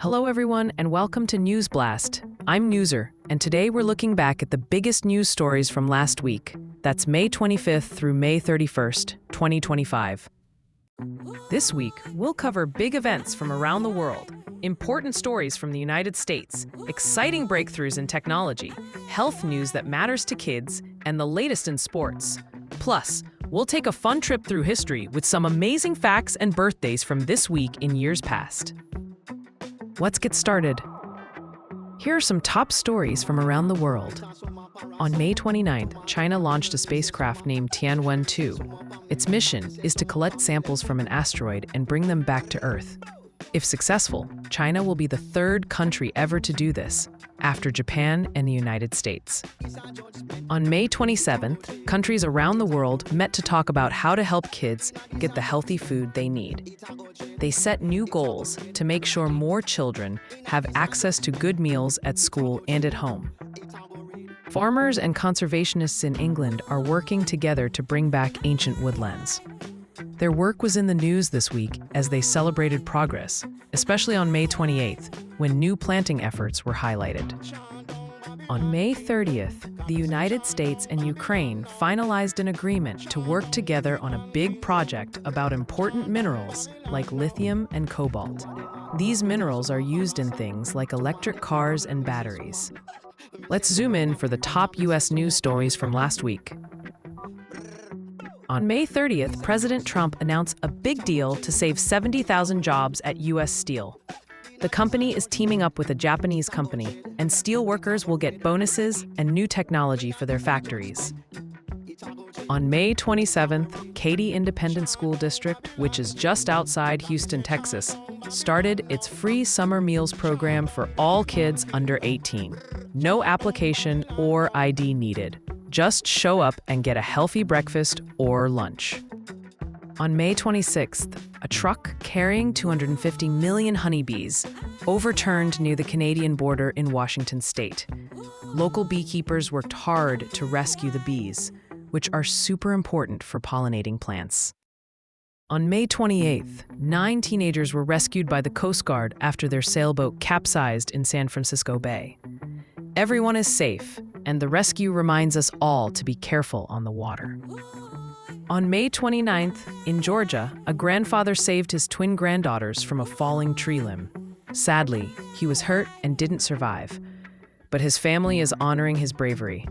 Hello everyone and welcome to News Blast. I'm Newser, and today we're looking back at the biggest news stories from last week. That's May 25th through May 31st, 2025. This week, we'll cover big events from around the world, important stories from the United States, exciting breakthroughs in technology, health news that matters to kids, and the latest in sports. Plus, we'll take a fun trip through history with some amazing facts and birthdays from this week in years past. Let's get started. Here are some top stories from around the world. On May 29th, China launched a spacecraft named Tianwen-2. Its mission is to collect samples from an asteroid and bring them back to Earth. If successful, China will be the third country ever to do this, after Japan and the United States. On May 27th, countries around the world met to talk about how to help kids get the healthy food they need. They set new goals to make sure more children have access to good meals at school and at home. Farmers and conservationists in England are working together to bring back ancient woodlands. Their work was in the news this week as they celebrated progress, especially on May 28th, when new planting efforts were highlighted. On May 30th, the United States and Ukraine finalized an agreement to work together on a big project about important minerals like lithium and cobalt. These minerals are used in things like electric cars and batteries. Let's zoom in for the top U.S. news stories from last week. On May 30th, President Trump announced a big deal to save 70,000 jobs at U.S. Steel. The company is teaming up with a Japanese company, and steel workers will get bonuses and new technology for their factories. On May 27th, Katy Independent School District, which is just outside Houston, Texas, started its free summer meals program for all kids under 18. No application or ID needed. Just show up and get a healthy breakfast or lunch. On May 26th, a truck carrying 250 million honeybees overturned near the Canadian border in Washington state. Local beekeepers worked hard to rescue the bees, which are super important for pollinating plants. On May 28th, 9 teenagers were rescued by the Coast Guard after their sailboat capsized in San Francisco Bay. Everyone is safe, and the rescue reminds us all to be careful on the water. On May 29th, in Georgia, a grandfather saved his twin granddaughters from a falling tree limb. Sadly, he was hurt and didn't survive, but his family is honoring his bravery.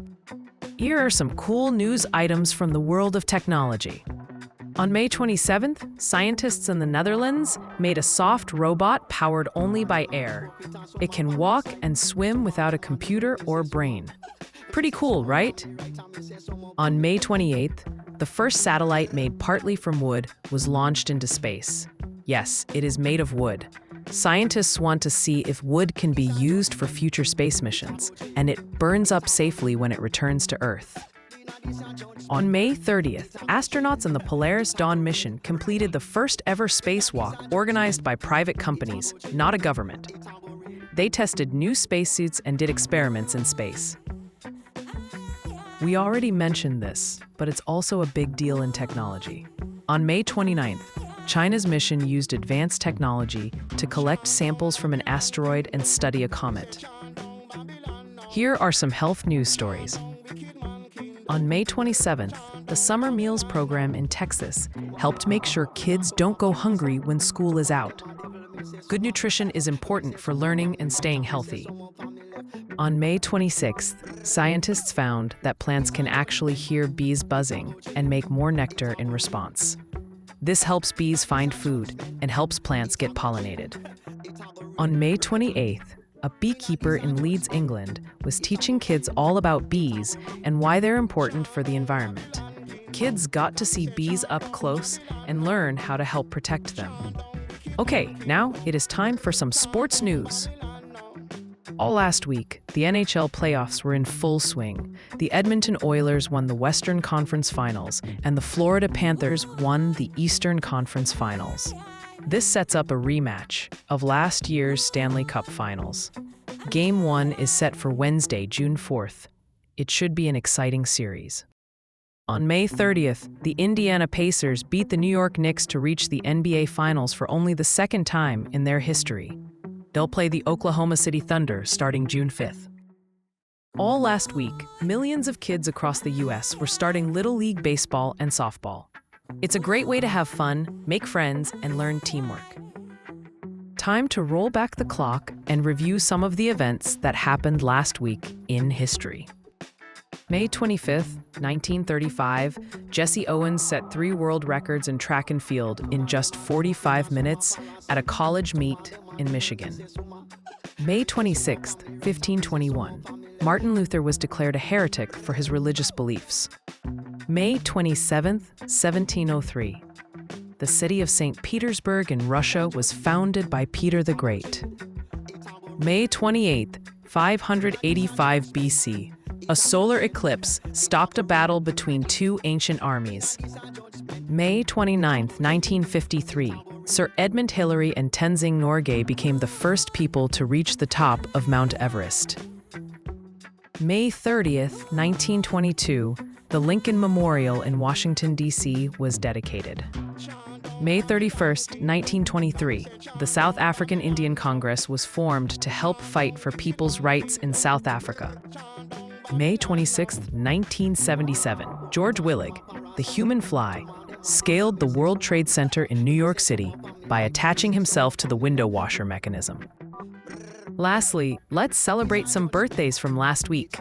Here are some cool news items from the world of technology. On May 27th, scientists in the Netherlands made a soft robot powered only by air. It can walk and swim without a computer or brain. Pretty cool, right? On May 28th, the first satellite made partly from wood was launched into space. Yes, it is made of wood. Scientists want to see if wood can be used for future space missions, and it burns up safely when it returns to Earth. On May 30th, astronauts in the Polaris Dawn mission completed the first ever spacewalk organized by private companies, not a government. They tested new spacesuits and did experiments in space. We already mentioned this, but it's also a big deal in technology. On May 29th, China's mission used advanced technology to collect samples from an asteroid and study a comet. Here are some health news stories. On May 27th, the Summer Meals Program in Texas helped make sure kids don't go hungry when school is out. Good nutrition is important for learning and staying healthy. On May 26th, scientists found that plants can actually hear bees buzzing and make more nectar in response. This helps bees find food and helps plants get pollinated. On May 28th, a beekeeper in Leeds, England, was teaching kids all about bees and why they're important for the environment. Kids got to see bees up close and learn how to help protect them. Okay, now it is time for some sports news. All last week, the NHL playoffs were in full swing. The Edmonton Oilers won the Western Conference Finals, and the Florida Panthers won the Eastern Conference Finals. This sets up a rematch of last year's Stanley Cup Finals. Game 1 is set for Wednesday, June 4th. It should be an exciting series. On May 30th, the Indiana Pacers beat the New York Knicks to reach the NBA Finals for only the second time in their history. They'll play the Oklahoma City Thunder starting June 5th. All last week, millions of kids across the U.S. were starting Little League baseball and softball. It's a great way to have fun, make friends, and learn teamwork. Time to roll back the clock and review some of the events that happened last week in history. May 25th, 1935, Jesse Owens set 3 world records in track and field in just 45 minutes at a college meet in Michigan. May 26th, 1521, Martin Luther was declared a heretic for his religious beliefs. May 27th, 1703, the city of St. Petersburg in Russia was founded by Peter the Great. May 28th, 585 BC, a solar eclipse stopped a battle between 2 ancient armies. May 29th, 1953, Sir Edmund Hillary and Tenzing Norgay became the first people to reach the top of Mount Everest. May 30th, 1922, the Lincoln Memorial in Washington, D.C. was dedicated. May 31st, 1923, the South African Indian Congress was formed to help fight for people's rights in South Africa. May 26, 1977, George Willig, the human fly, scaled the World Trade Center in New York City by attaching himself to the window washer mechanism. Lastly, let's celebrate some birthdays from last week.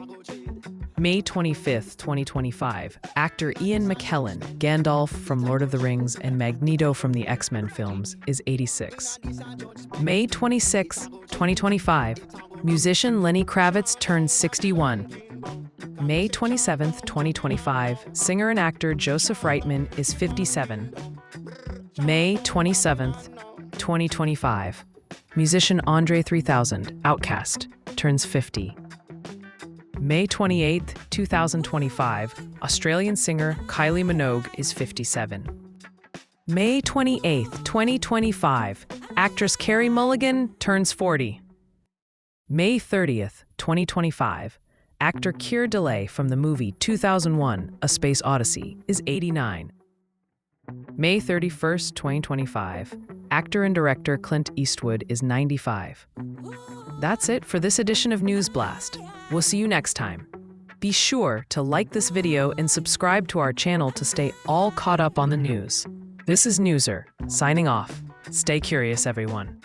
May 25, 2025, actor Ian McKellen, Gandalf from Lord of the Rings and Magneto from the X-Men films, is 86. May 26, 2025, musician Lenny Kravitz turns 61. May 27, 2025, singer and actor Joseph Reitman is 57. May 27, 2025, musician Andre 3000, Outkast, turns 50. May 28, 2025, Australian singer Kylie Minogue is 57. May 28, 2025, actress Carey Mulligan turns 40. May 30th, 2025, actor Keir Dullea from the movie 2001: A Space Odyssey is 89. May 31st, 2025, actor and director Clint Eastwood is 95. That's it for this edition of News Blast. We'll see you next time. Be sure to like this video and subscribe to our channel to stay all caught up on the news. This is Newser, signing off. Stay curious, everyone.